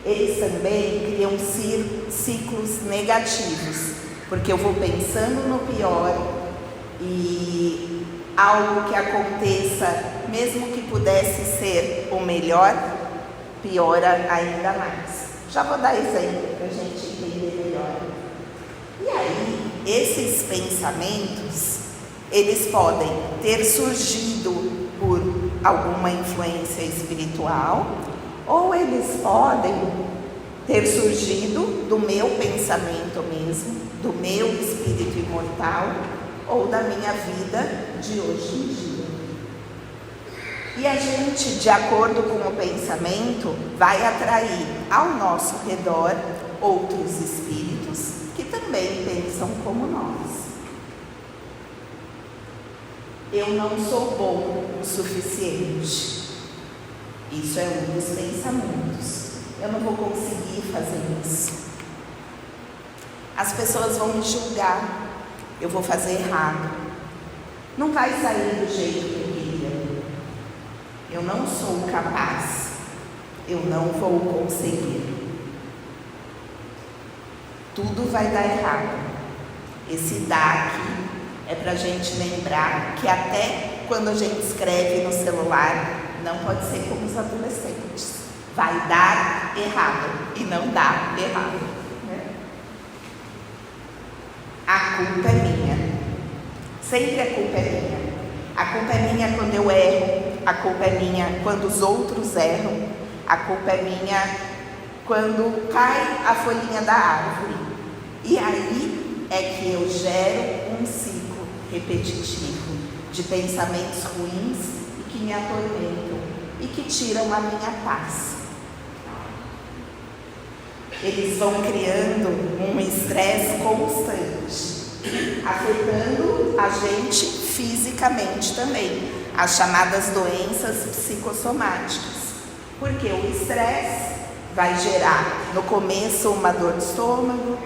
eles também criam ciclos negativos, porque eu vou pensando no pior e algo que aconteça, mesmo que pudesse ser o melhor, piora ainda mais. Já vou dar exemplo para a gente entender melhor. E aí, esses pensamentos, eles podem ter surgido por alguma influência espiritual, ou eles podem ter surgido do meu pensamento mesmo, do meu espírito imortal, ou da minha vida de hoje em dia. E a gente, de acordo com o pensamento, vai atrair ao nosso redor outros espíritos que também pensam como nós. Eu não sou bom o suficiente. Isso é um dos pensamentos. Eu não vou conseguir fazer isso. As pessoas vão me julgar. Eu vou fazer errado. Não vai sair do jeito que eu queria. Eu não sou capaz. Eu não vou conseguir. Tudo vai dar errado. Esse dar aqui é para a gente lembrar que até quando a gente escreve no celular, não pode ser como os adolescentes. Vai dar errado e não dá errado. Né? A culpa é minha. Sempre a culpa é minha. A culpa é minha quando eu erro. A culpa é minha quando os outros erram. A culpa é minha quando cai a folhinha da árvore. E aí é que eu gero um ciclo repetitivo de pensamentos ruins e que me atormentam e que tiram a minha paz. Eles vão criando um estresse constante, afetando a gente fisicamente também, as chamadas doenças psicossomáticas, porque o estresse vai gerar no começo uma dor de estômago,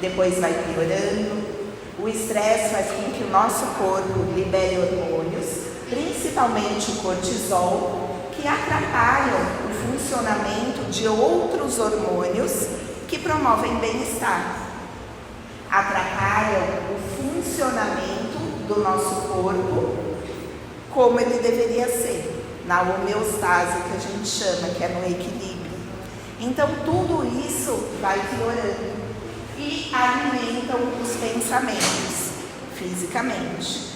depois vai piorando. O estresse faz com que o nosso corpo libere hormônios, principalmente o cortisol, que atrapalham o funcionamento de outros hormônios que promovem bem-estar. Atrapalham o funcionamento do nosso corpo como ele deveria ser, na homeostase que a gente chama, que é no equilíbrio. Então tudo isso vai piorando e alimentam os pensamentos fisicamente.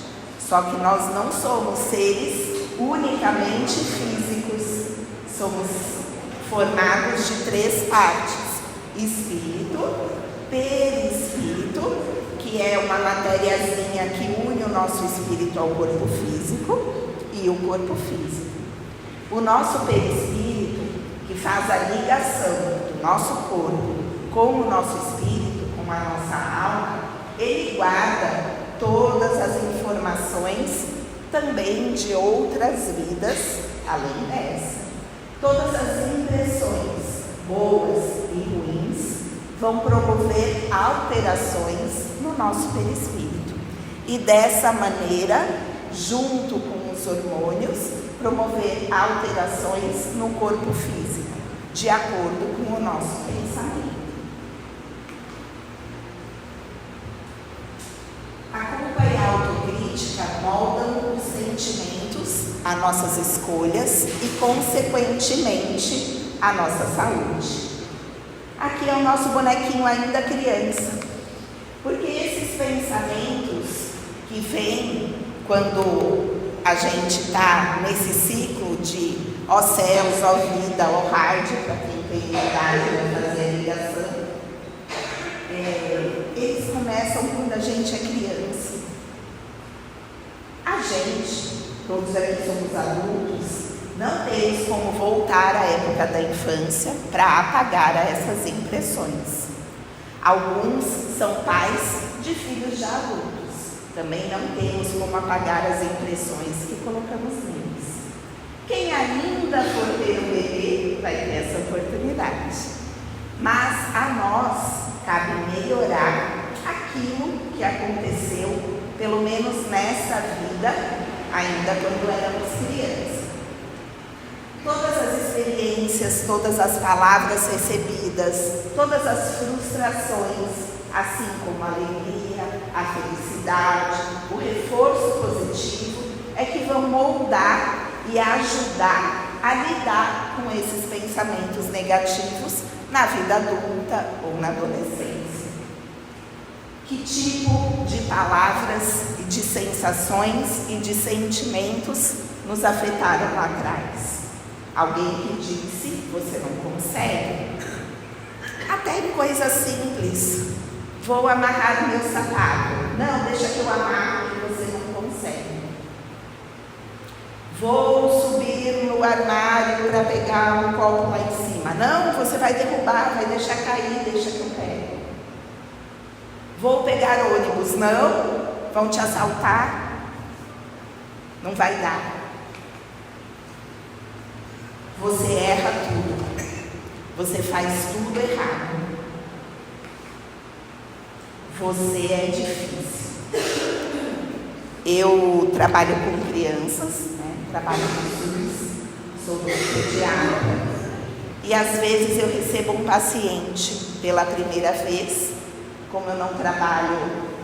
Só que nós não somos seres unicamente físicos, somos formados de 3 partes: espírito, perispírito, que é uma matériazinha que une o nosso espírito ao corpo físico, e o corpo físico. O nosso perispírito, que faz a ligação do nosso corpo com o nosso espírito, com a nossa alma, ele guarda todas as informações também de outras vidas, além dessa. Todas as impressões, boas e ruins, vão promover alterações no nosso perispírito. E dessa maneira, junto com os hormônios, promover alterações no corpo físico, de acordo com o nosso pensamento. A culpa e a autocrítica moldam os sentimentos, as nossas escolhas e, consequentemente, a nossa saúde. Aqui é o nosso bonequinho ainda criança, porque esses pensamentos que vêm quando a gente está nesse ciclo de ó céus, ó vida, ó hard, para quem tem idade de fazer a ligação, eles começam quando a gente é criança. A gente, todos aqui somos adultos, não temos como voltar à época da infância para apagar essas impressões. Alguns são pais de filhos já adultos. Também não temos como apagar as impressões que colocamos neles. Quem ainda for ter um bebê vai ter essa oportunidade. Mas a nós cabe melhorar aquilo que aconteceu, pelo menos nessa vida, ainda quando éramos crianças. Todas as experiências experiências, todas as palavras recebidas, todas as frustrações, assim como a alegria, a felicidade, o reforço positivo, é que vão moldar e ajudar a lidar com esses pensamentos negativos na vida adulta ou na adolescência. Que tipo de palavras e de sensações e de sentimentos nos afetaram lá atrás? Alguém que disse, você não consegue. Até em coisas simples. Vou amarrar o meu sapato. Não, deixa que eu amarro, que você não consegue. Vou subir no armário para pegar um copo lá em cima. Não, você vai derrubar, vai deixar cair, deixa que eu pego. Vou pegar ônibus. Não, vão te assaltar. Não vai dar. Você erra tudo. Você faz tudo errado. Você é difícil. Eu trabalho com crianças, trabalho com SUS, sou pediatra. E às vezes eu recebo um paciente pela primeira vez, como eu não trabalho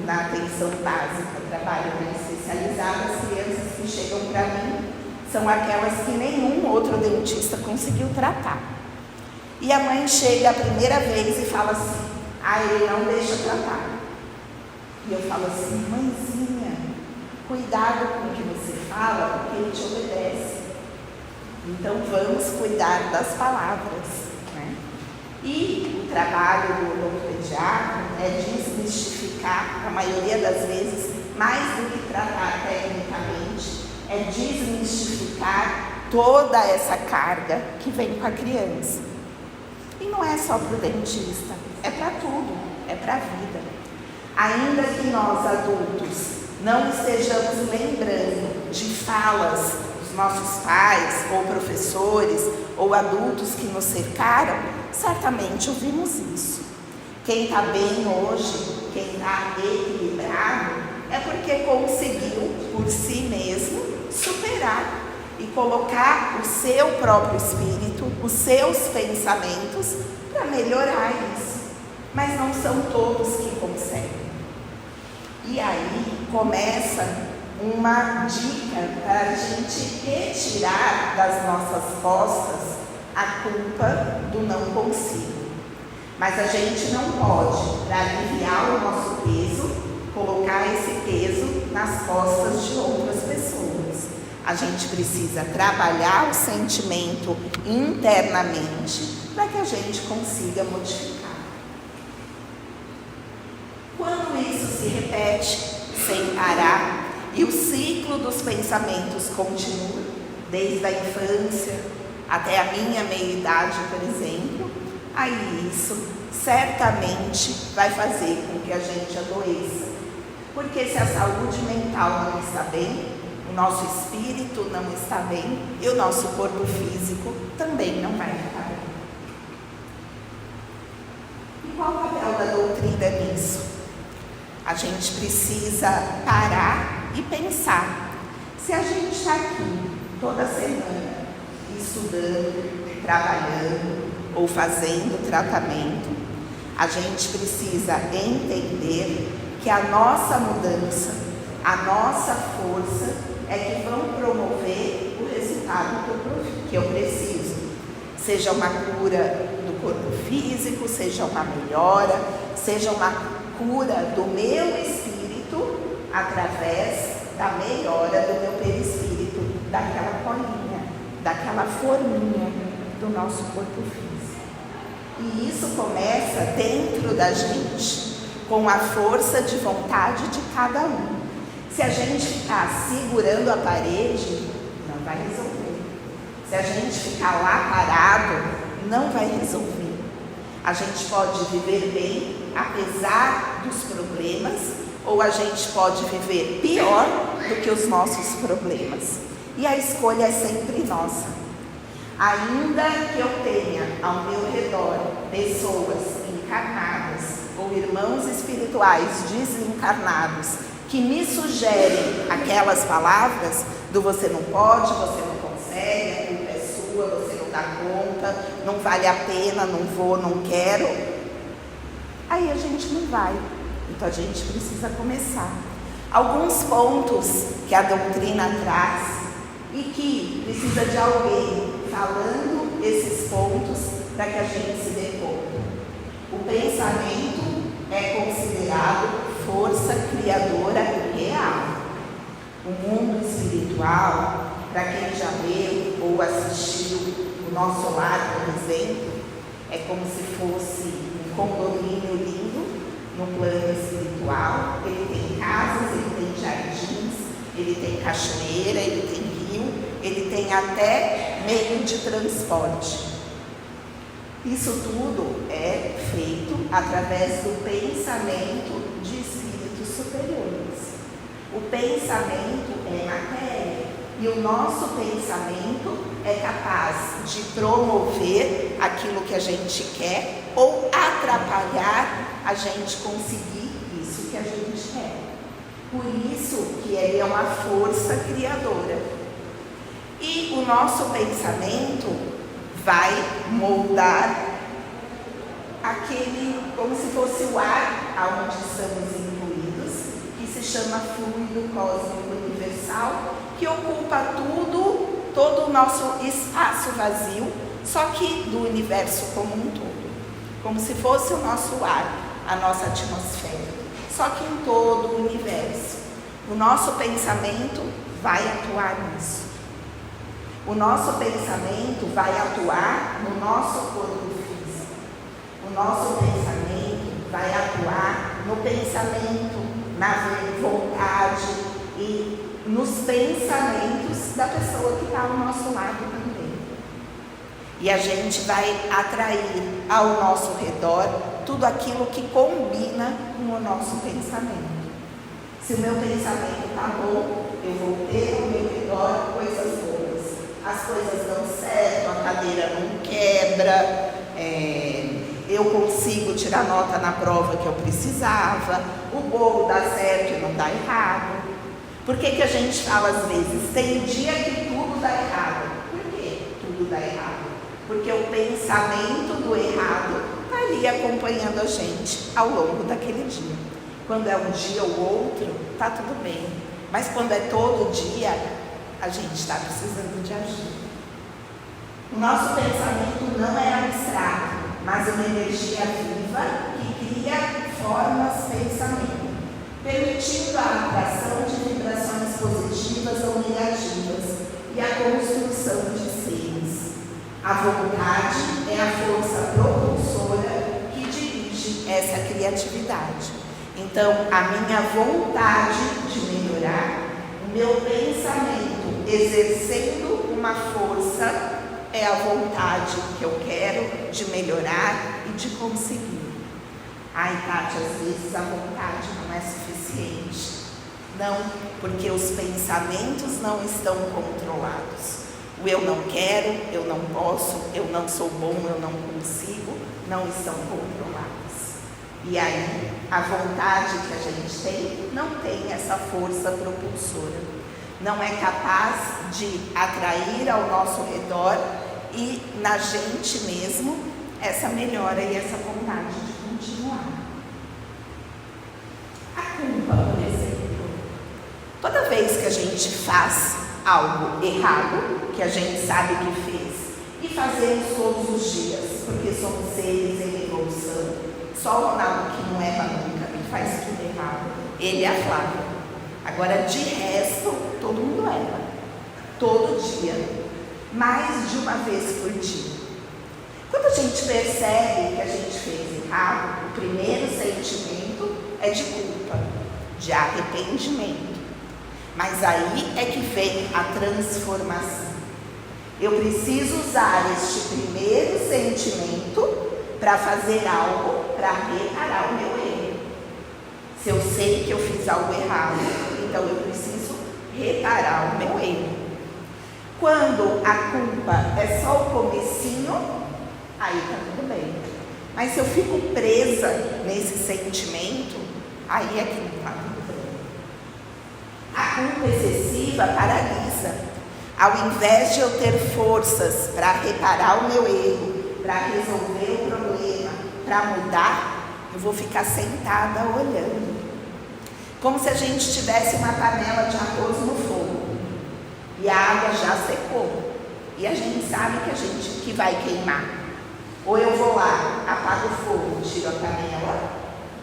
na atenção básica, trabalho na especializada, as crianças que chegam para mim são aquelas que nenhum outro dentista conseguiu tratar. E a mãe chega a primeira vez e fala assim, ele não deixa tratar. E eu falo assim, mãezinha, cuidado com o que você fala, porque ele te obedece. Então vamos cuidar das palavras, E o trabalho do odontopediatra é desmistificar, a maioria das vezes, mais do que tratar tecnicamente, é desmistificar toda essa carga que vem com a criança. E não é só para o dentista, é para tudo, é para a vida. Ainda que nós adultos não estejamos lembrando de falas dos nossos pais, ou professores, ou adultos que nos cercaram, certamente ouvimos isso. Quem está bem hoje, quem está equilibrado, é porque conseguiu, por si mesmo, superar e colocar o seu próprio espírito, os seus pensamentos, para melhorar isso. Mas não são todos que conseguem. E aí começa uma dica para a gente retirar das nossas costas a culpa do não consigo. Mas a gente não pode, para aliviar o nosso peso, colocar esse peso nas costas de outras pessoas. A gente precisa trabalhar o sentimento internamente para que a gente consiga modificar. Quando isso se repete sem parar e o ciclo dos pensamentos continua, desde a infância até a minha meia-idade, por exemplo, aí isso certamente vai fazer com que a gente adoeça. Porque se a saúde mental não está bem, o nosso espírito não está bem e o nosso corpo físico também não vai ficar bem. E qual o papel da doutrina nisso? A gente precisa parar e pensar. Se a gente está aqui toda semana estudando, trabalhando ou fazendo tratamento, a gente precisa entender que a nossa mudança, a nossa força é que vão promover o resultado que eu preciso. Seja uma cura do corpo físico, seja uma melhora, seja uma cura do meu espírito através da melhora do meu perispírito, daquela colinha, daquela forminha do nosso corpo físico. E isso começa dentro da gente, com a força de vontade de cada um. Se a gente ficar segurando a parede, não vai resolver. Se a gente ficar lá parado, não vai resolver. A gente pode viver bem, apesar dos problemas, ou a gente pode viver pior do que os nossos problemas. E a escolha é sempre nossa. Ainda que eu tenha ao meu redor pessoas encarnadas ou irmãos espirituais desencarnados que me sugerem aquelas palavras do você não pode, você não consegue, a culpa é sua, você não dar conta, não vale a pena, não vou, não quero, aí a gente não vai. Então a gente precisa começar. Alguns pontos que a doutrina traz e que precisa de alguém falando esses pontos para que a gente se dê conta. O pensamento é considerado força criadora real. O mundo espiritual, para quem já leu ou assistiu O Nosso Lar, por exemplo, é como se fosse um condomínio lindo no plano espiritual. Ele tem casas, ele tem jardins, ele tem cachoeira, ele tem rio, ele tem até meio de transporte. Isso tudo é feito através do pensamento de espíritos superiores. O pensamento é matéria e o nosso pensamento é capaz de promover aquilo que a gente quer ou atrapalhar a gente conseguir isso que a gente quer. Por isso que ele é uma força criadora. E o nosso pensamento vai moldar aquele, como se fosse o ar aonde estamos incluídos, que se chama fluido cósmico universal, que ocupa tudo, todo o nosso espaço vazio, só que do universo como um todo, como se fosse o nosso ar, a nossa atmosfera, só que em todo o universo. O nosso pensamento vai atuar nisso. O nosso pensamento vai atuar no nosso corpo físico. O nosso pensamento vai atuar no pensamento, na vontade e nos pensamentos da pessoa que está ao nosso lado também. E a gente vai atrair ao nosso redor tudo aquilo que combina com o nosso pensamento. Se o meu pensamento está bom, eu vou ter ao meu redor coisas boas. As coisas dão certo, a cadeira não quebra, eu consigo tirar nota na prova que eu precisava, o bolo dá certo e não dá errado. Por que a gente fala às vezes, tem dia que tudo dá errado? Por que tudo dá errado? Porque o pensamento do errado está ali acompanhando a gente ao longo daquele dia. Quando é um dia ou outro, está tudo bem. Mas quando é todo dia, a gente está precisando de ajuda. O nosso pensamento não é abstrato, mas uma energia viva que cria formas de pensamento, permitindo a atração de vibrações positivas ou negativas e a construção de seres. A vontade é a força propulsora que dirige essa criatividade. Então, a minha vontade de melhorar, o meu pensamento exercendo uma força, é a vontade que eu quero de melhorar e de conseguir. Ai, Tati, às vezes a vontade não é suficiente. Não, porque os pensamentos não estão controlados. O eu não quero, eu não posso, eu não sou bom, eu não consigo, não estão controlados. E aí, a vontade que a gente tem, não tem essa força propulsora. Não é capaz de atrair ao nosso redor e na gente mesmo essa melhora e essa vontade de continuar. A culpa, por exemplo. Toda vez que a gente faz algo errado, que a gente sabe que fez, e fazemos todos os dias, porque somos seres em evolução, só o Ronaldo que não erra nunca, ele faz tudo errado, ele é a Flávia. Agora, de resto, todo mundo erra, todo dia, mais de uma vez por dia. Quando a gente percebe que a gente fez errado, o primeiro sentimento é de culpa, de arrependimento. Mas aí é que vem a transformação. Eu preciso usar este primeiro sentimento para fazer algo para reparar o meu erro. Se eu sei que eu fiz algo errado, então eu preciso reparar o meu erro. Quando a culpa é só o comecinho, aí tá tudo bem. Mas se eu fico presa nesse sentimento, aí é que não tá tudo bem. A culpa excessiva paralisa. Ao invés de eu ter forças para reparar o meu erro, para resolver o problema, para mudar, eu vou ficar sentada olhando. Como se a gente tivesse uma panela de arroz no fogo e a água já secou e a gente sabe que vai queimar. Ou eu vou lá, apago o fogo, tiro a panela,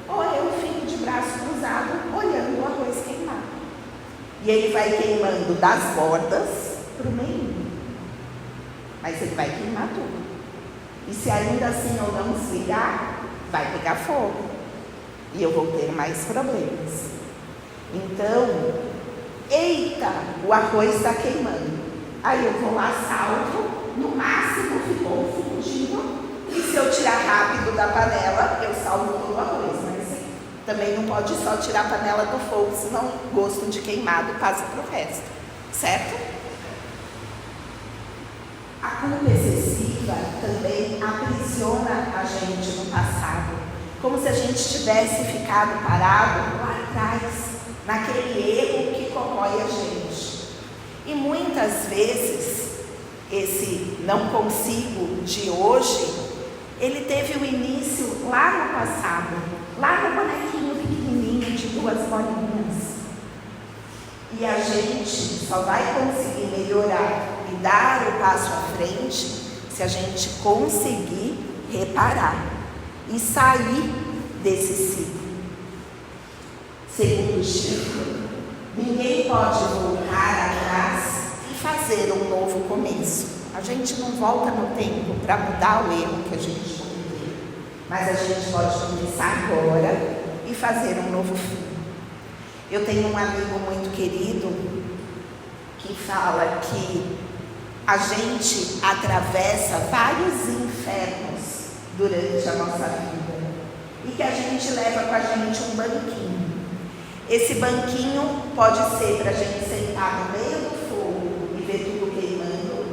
ou eu fico de braço cruzado olhando o arroz queimar. E ele vai queimando das bordas para o meio, mas ele vai queimar tudo. E se ainda assim eu não desligar, vai pegar fogo e eu vou ter mais problemas. Então, eita, o arroz está queimando. Aí eu vou lá, salvo, no máximo ficou um fundinho, e se eu tirar rápido da panela, eu salvo todo o arroz. Mas também não pode só tirar a panela do fogo, senão o gosto de queimado passa para o resto, certo? A culpa excessiva também aprisiona a gente no passado, como se a gente tivesse ficado parado lá atrás, naquele erro que corrói a gente. E muitas vezes, esse não consigo de hoje, ele teve o início lá no passado, lá no bonequinho pequenininho de 2 bolinhas. E a gente só vai conseguir melhorar e dar o passo à frente se a gente conseguir reparar e sair desse ciclo. Segundo Chico, ninguém pode voltar atrás e fazer um novo começo. A gente não volta no tempo para mudar o erro que a gente cometeu, mas a gente pode começar agora e fazer um novo fim. Eu tenho um amigo muito querido que fala que a gente atravessa vários infernos durante a nossa vida e que a gente leva com a gente um banquinho. Esse banquinho pode ser para a gente sentar no meio do fogo e ver tudo queimando,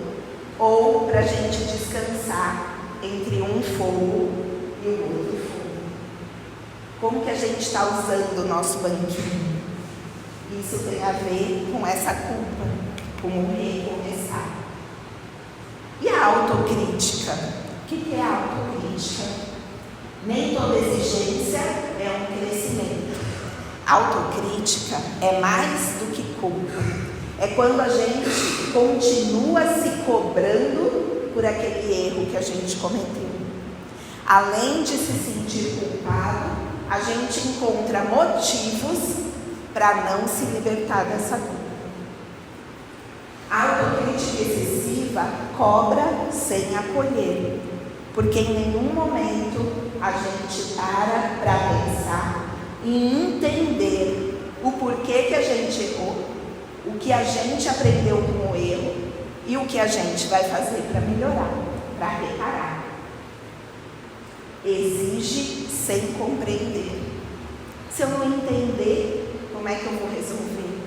ou para a gente descansar entre um fogo e o outro fogo. Como que a gente está usando o nosso banquinho? Isso tem a ver com essa culpa, com o recomeçar. E a autocrítica? O que é a autocrítica? Nem toda exigência é um crescimento. Autocrítica é mais do que culpa. É quando a gente continua se cobrando por aquele erro que a gente cometeu. Além de se sentir culpado, a gente encontra motivos para não se libertar dessa culpa. A autocrítica excessiva cobra sem acolher, porque em nenhum momento a gente para pensar e entender o porquê que a gente errou, o que a gente aprendeu com o erro e o que a gente vai fazer para melhorar, para reparar. Exige sem compreender. Se eu não entender, como é que eu vou resolver?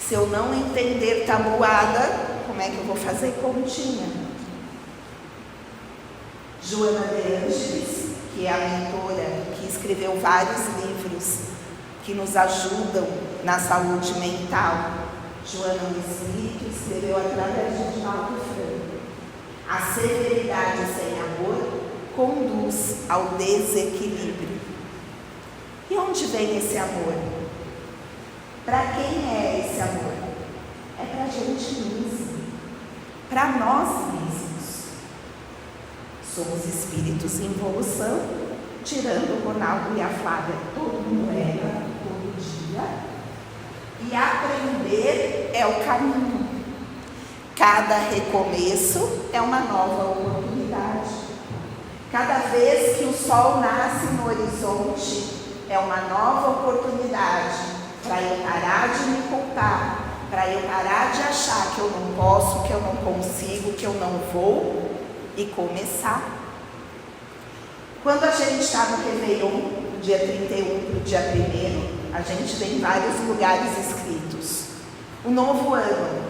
Se eu não entender tabuada, como é que eu vou fazer continha? Joana de Ângeles, que é a mentora que escreveu vários livros que nos ajudam na saúde mental. Joana no Espírito escreveu através de Divaldo Franco: a severidade sem amor conduz ao desequilíbrio. E onde vem esse amor? Para quem é esse amor? É para a gente mesmo, para nós mesmos. Somos espíritos em evolução, tirando o Ronaldo e a Flávia, todo mundo erra, todo dia. E aprender é o caminho. Cada recomeço é uma nova oportunidade. Cada vez que o sol nasce no horizonte, é uma nova oportunidade para eu parar de me culpar, para eu parar de achar que eu não posso, que eu não consigo, que eu não vou, e começar. Quando a gente está no Réveillon, dia 31 para o dia 1º, a gente vê em vários lugares escritos: o novo ano,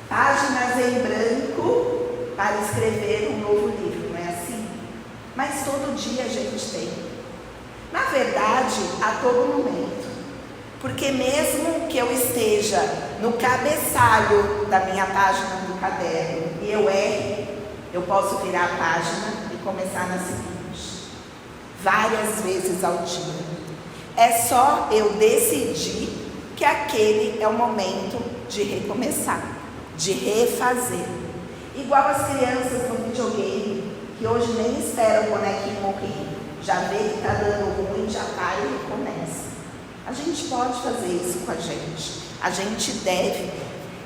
páginas em branco para escrever um novo livro, não é assim? Mas todo dia a gente tem. Na verdade, a todo momento. Porque mesmo que eu esteja no cabeçalho da minha página do caderno e eu erro, eu posso virar a página e começar na seguinte, várias vezes ao dia. É só eu decidir que aquele é o momento de recomeçar, de refazer. Igual as crianças no videogame, que hoje nem esperam o bonequinho morrer, já vê que está dando ruim, já para e recomeça. A gente pode fazer isso com a gente deve.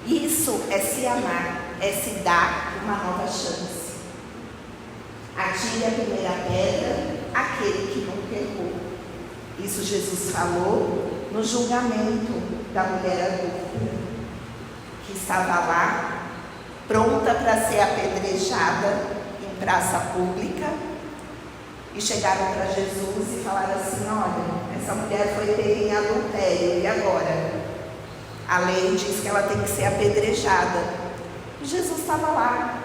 Isso é se amar, é se dar uma nova chance. Atire a primeira pedra aquele que nunca errou. Isso Jesus falou no julgamento da mulher adulta, que estava lá, pronta para ser apedrejada em praça pública, e chegaram para Jesus e falaram assim: olha, essa mulher foi pega em adultério, e agora? A lei diz que ela tem que ser apedrejada. E Jesus estava lá.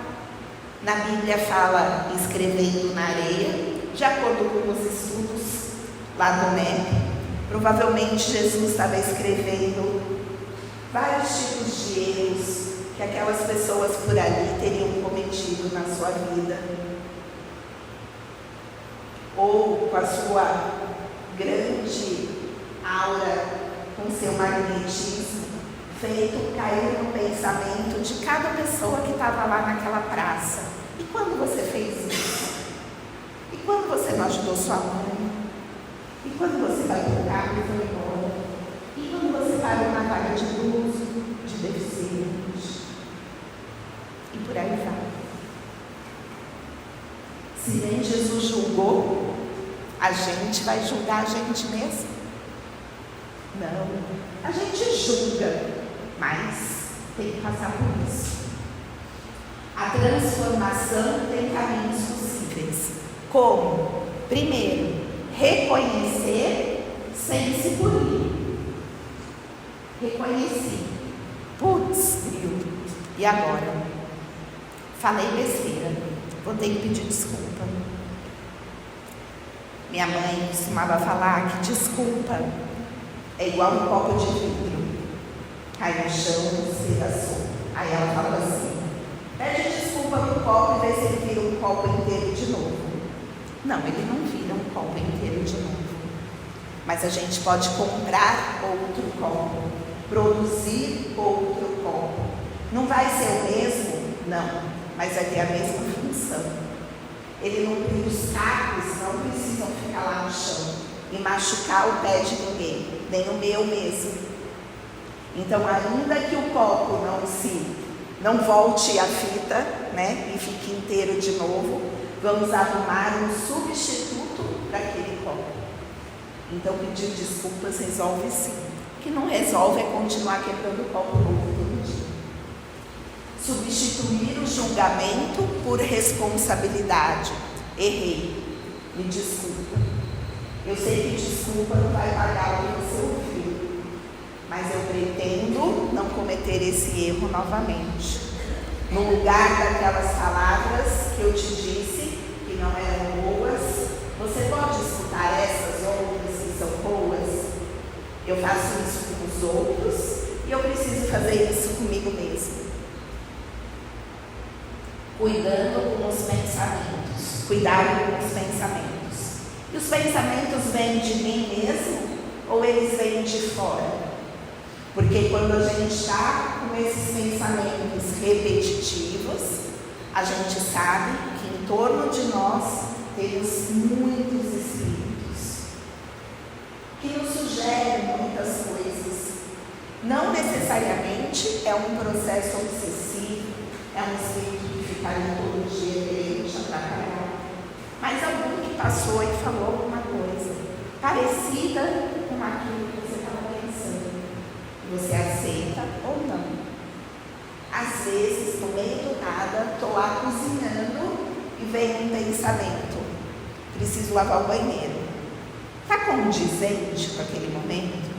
Na Bíblia fala escrevendo na areia, de acordo com os estudos lá do MEP. Provavelmente Jesus estava escrevendo vários tipos de erros que aquelas pessoas por ali teriam cometido na sua vida. Ou com a sua grande aura, com seu magnetismo, feito cair no pensamento de cada pessoa que estava lá naquela praça. E quando você fez isso? E quando você não ajudou sua mãe? E quando você vai para o carro e foi embora? E quando você parou na vaga de idoso, de deficiente? E por aí vai. Se nem Jesus julgou, a gente vai julgar a gente mesmo? Não, a gente julga, mas tem que passar por isso. A transformação tem caminhos possíveis. Como? Primeiro, reconhecer sem se punir. Reconheci. Putz, grilo. E agora? Falei besteira. Vou ter que pedir desculpa. Minha mãe costumava falar que desculpa é igual um copo de vidro. Cai no chão, despedaçou. Aí ela falou assim: pede desculpa pro copo e vê se ele vira um copo inteiro de novo. Não, ele não vira um copo inteiro de novo. Mas a gente pode comprar outro copo, produzir outro copo. Não vai ser o mesmo? Não. Mas vai ter a mesma função. Os cacos não precisam ficar lá no chão e machucar o pé de ninguém, nem o meu mesmo. Então, ainda que o copo não volte a fita, né, e fique inteiro de novo, vamos arrumar um substituto para aquele copo. Então, pedir desculpas resolve sim. O que não resolve é continuar quebrando o copo novo todo dia. Substituir o julgamento por responsabilidade. Errei, me desculpa. Eu sei que desculpa não vai pagar o que você ouviu, mas eu pretendo não cometer esse erro novamente. No lugar daquelas palavras que eu te disse que não eram boas, você pode escutar essas outras que são boas? Eu faço isso com os outros e eu preciso fazer isso comigo mesmo. Cuidando com os pensamentos. Cuidado com os pensamentos. E os pensamentos vêm de mim mesmo ou eles vêm de fora? Porque quando a gente está com esses pensamentos repetitivos, a gente sabe que em torno de nós temos muitos espíritos que nos sugerem muitas coisas. Não necessariamente é um processo obsessivo, é um espírito que fica ali todo dia querendo te atrapalhar, mas algum que passou e falou alguma coisa parecida com aquilo que você estava pensando. Você aceita ou não? Às vezes, no meio do nada, estou lá cozinhando e vem um pensamento: preciso lavar o banheiro. Está condizente com aquele momento?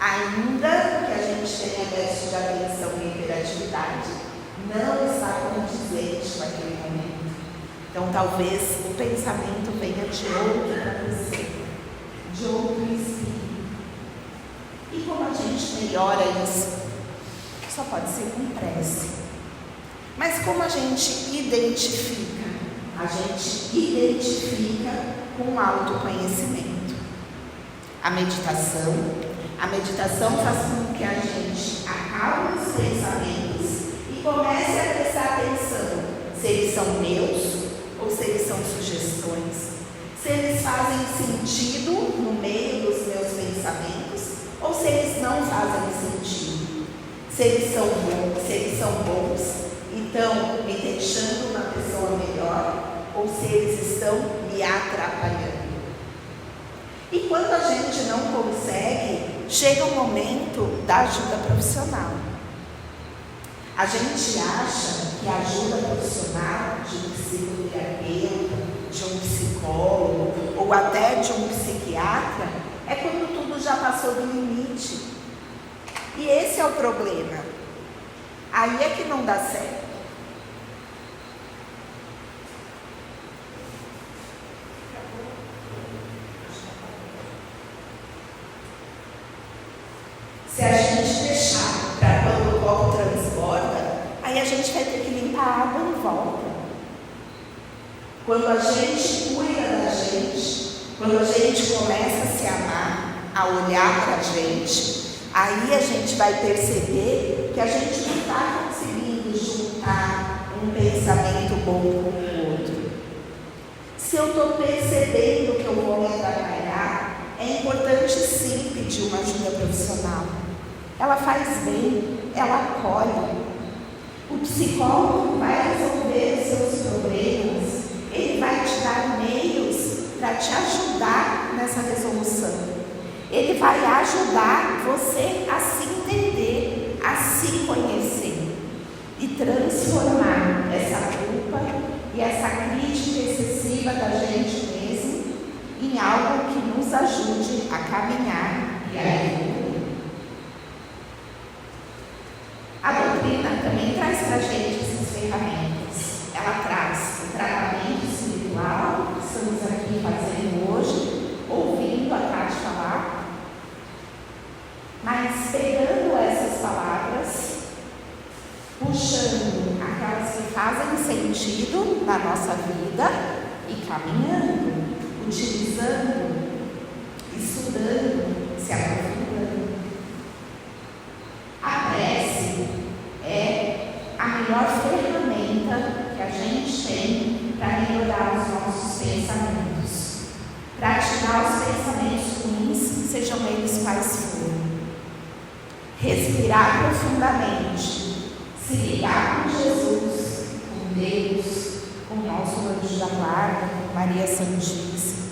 Ainda que a gente tenha déficit de atenção e hiperatividade, não está condizente com aquele momento. Então, talvez o pensamento venha de outra pessoa, de outro espírito. E como a gente melhora isso? Só pode ser com prece. Mas como a gente identifica? A gente identifica com autoconhecimento. A meditação faz com que a gente acalme os pensamentos e comece a prestar atenção se eles são meus ou se eles são sugestões, se eles fazem sentido no meio dos meus pensamentos ou se eles não fazem sentido, se eles são bons, então me deixando uma pessoa melhor, ou se eles estão me atrapalhando. E quando a gente não consegue, chega o momento da ajuda profissional. A gente acha que a ajuda profissional de um psicoterapeuta, de um psicólogo ou até de um psiquiatra é quando tudo já passou do limite. E esse é o problema. Aí é que não dá certo. Se a gente deixar para quando o copo transborda, aí a gente vai ter que limpar a água em volta. Quando a gente cuida da gente, quando a gente começa a se amar, a olhar para a gente, aí a gente vai perceber que a gente não está conseguindo juntar um pensamento bom com o outro. Se eu estou percebendo que eu vou me atrapalhar, é importante sim pedir uma ajuda profissional. Ela faz bem, ela acolhe. O psicólogo vai resolver os seus problemas, ele vai te dar meios para te ajudar nessa resolução. Ele vai ajudar você a se entender, a se conhecer e transformar essa culpa e essa crítica excessiva da gente mesmo em algo que nos ajude a caminhar e a evoluir. A doutrina também traz para a gente essas ferramentas. Ela traz o tratamento espiritual, que estamos aqui fazendo hoje, ouvindo a Tati falar, mas pegando essas palavras, puxando aquelas que fazem sentido na nossa vida e caminhando, utilizando, estudando, se aprofundando. A prece é a melhor ferramenta que a gente tem para melhorar os nossos pensamentos, para tirar os pensamentos ruins, sejam eles quais forem. Respirar profundamente, se ligar com Jesus, com Deus, com o nosso anjo da guarda, com Maria Santíssima.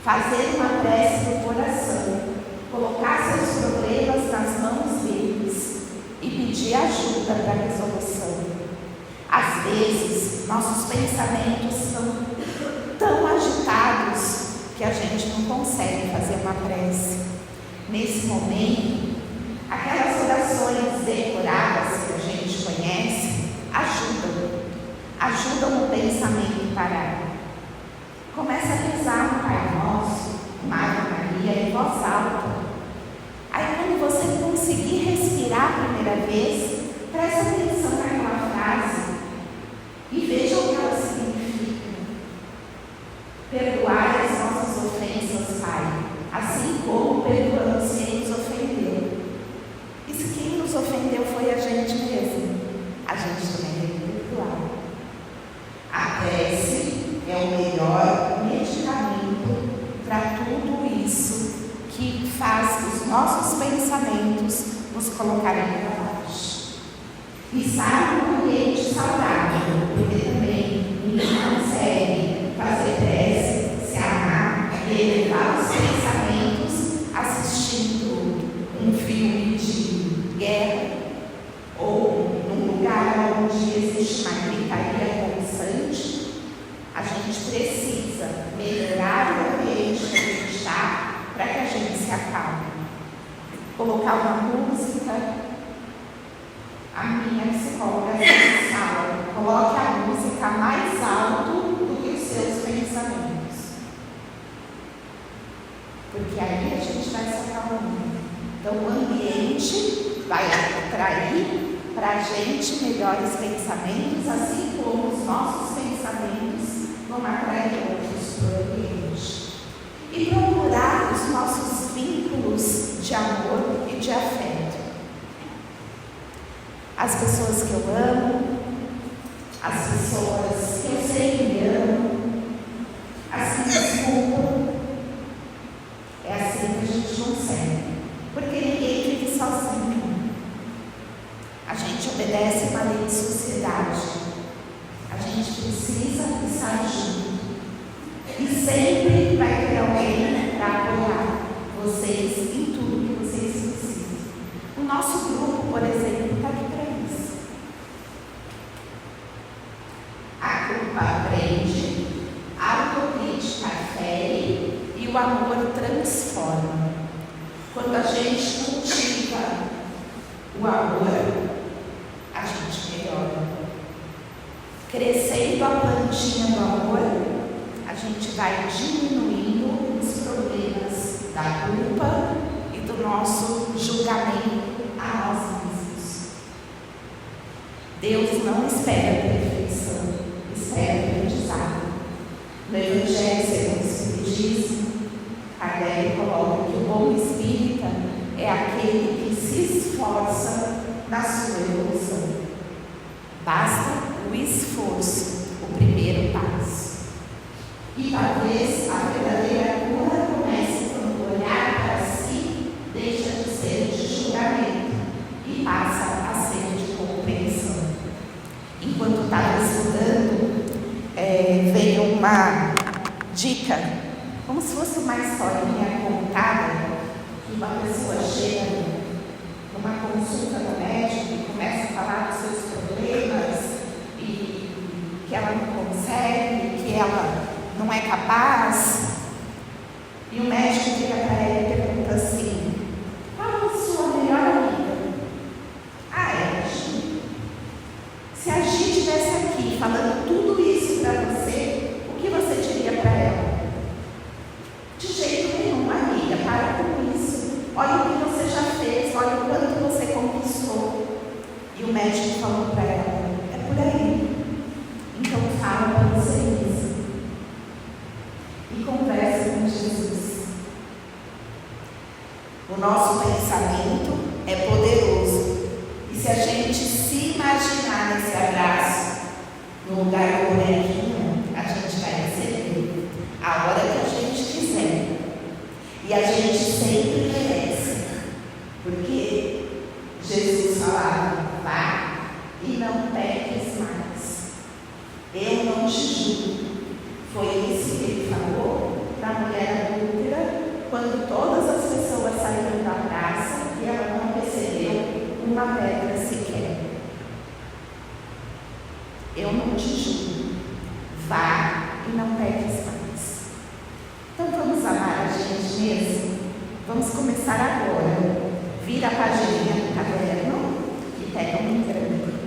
Fazer uma prece no coração, colocar seus problemas nas mãos deles e pedir ajuda para a resolução. Às vezes, nossos pensamentos são tão agitados que a gente não consegue fazer uma prece. Nesse momento, aquelas orações decoradas que a gente conhece ajudam o pensamento a parar. Começa a rezar um Pai Nosso, uma Ave Maria em voz alta. Aí quando você conseguir respirar a primeira vez, presta atenção naquela frase e veja o que ela significa. Perdoai as nossas ofensas, Pai, assim como perdoamos quem nos ofendeu. E se quem nos ofendeu foi a gente mesmo, a gente também tem que perdoar. A prece é o melhor medicamento para tudo isso que faz os nossos pensamentos nos colocarem para baixo. E estar num ambiente saudável, porque também ninguém consegue fazer prece, se amar, elevar os pensamentos assistindo um filme de guerra ou num lugar onde existe uma gritaria constante. A gente precisa melhorar o ambiente que a gente está para que a gente se acalme. Colocar uma música. A minha psicóloga fala, coloque a música mais alto do que os seus pensamentos. Porque aí a gente vai se acalmando. Então o ambiente vai atrair para a gente melhores pensamentos, assim como os nossos pensamentos vão atrair outros para o ambiente. E procurar os nossos vínculos de amor e de afeto. As pessoas que eu amo, as pessoas que eu sei que me amam, as que me desculpam. É assim que a gente consegue. Porque ninguém vive sozinho. A gente obedece uma lei de sociedade. A gente precisa estar junto. E sempre vai ter alguém para apoiar vocês em tudo que vocês precisam. O nosso grupo, por exemplo, está aqui para isso. A culpa prende, a autocrítica fere e o amor transforma. Quando a gente cultiva o amor, a gente melhora. Crescendo a plantinha do amor, a gente vai diminuindo os problemas da culpa e do nosso julgamento a nós mesmos. Deus não espera perfeição, espera aprendizado. No Evangelho segundo o Espiritismo, Kardec coloca que o bom espírita é aquele que se esforça na sua evolução. Basta o esforço, o primeiro passo. E talvez a verdadeira cura comece quando o olhar para si deixa de ser de julgamento e passa a ser de compreensão. Enquanto estava estudando, veio uma dica, como se fosse uma historinha contada, que uma pessoa chega numa consulta no médico e começa a falar dos seus problemas e que ela não consegue, que ela não é capaz, e o médico vira para ela e pergunta assim: qual é a sua melhor amiga? Ah, é a Gi. Se a Gi estivesse aqui falando tudo isso para você, o que você diria para ela? De jeito nenhum, amiga, para com isso. Olha o que você já fez, olha o quanto você conquistou. E o médico falou para ela: é por aí. Então fala para você mesmo. E conversa com Jesus. O nosso pensamento é poderoso. E se a gente se imaginar nesse abraço, no lugar do bonequinho, a gente vai receber a hora que a gente quiser. E a gente sempre merece. Porque Jesus falava: vá e não peques mais. Eu não te julgo. Foi isso que ele falou para a mulher adúltera, quando todas as pessoas saíram da praça e ela não recebeu uma pedra sequer. Eu não te julgo. Vá e não peques mais. Então vamos amar a gente mesmo? Vamos começar agora. Vira a pagininha do caderno e pega um branco.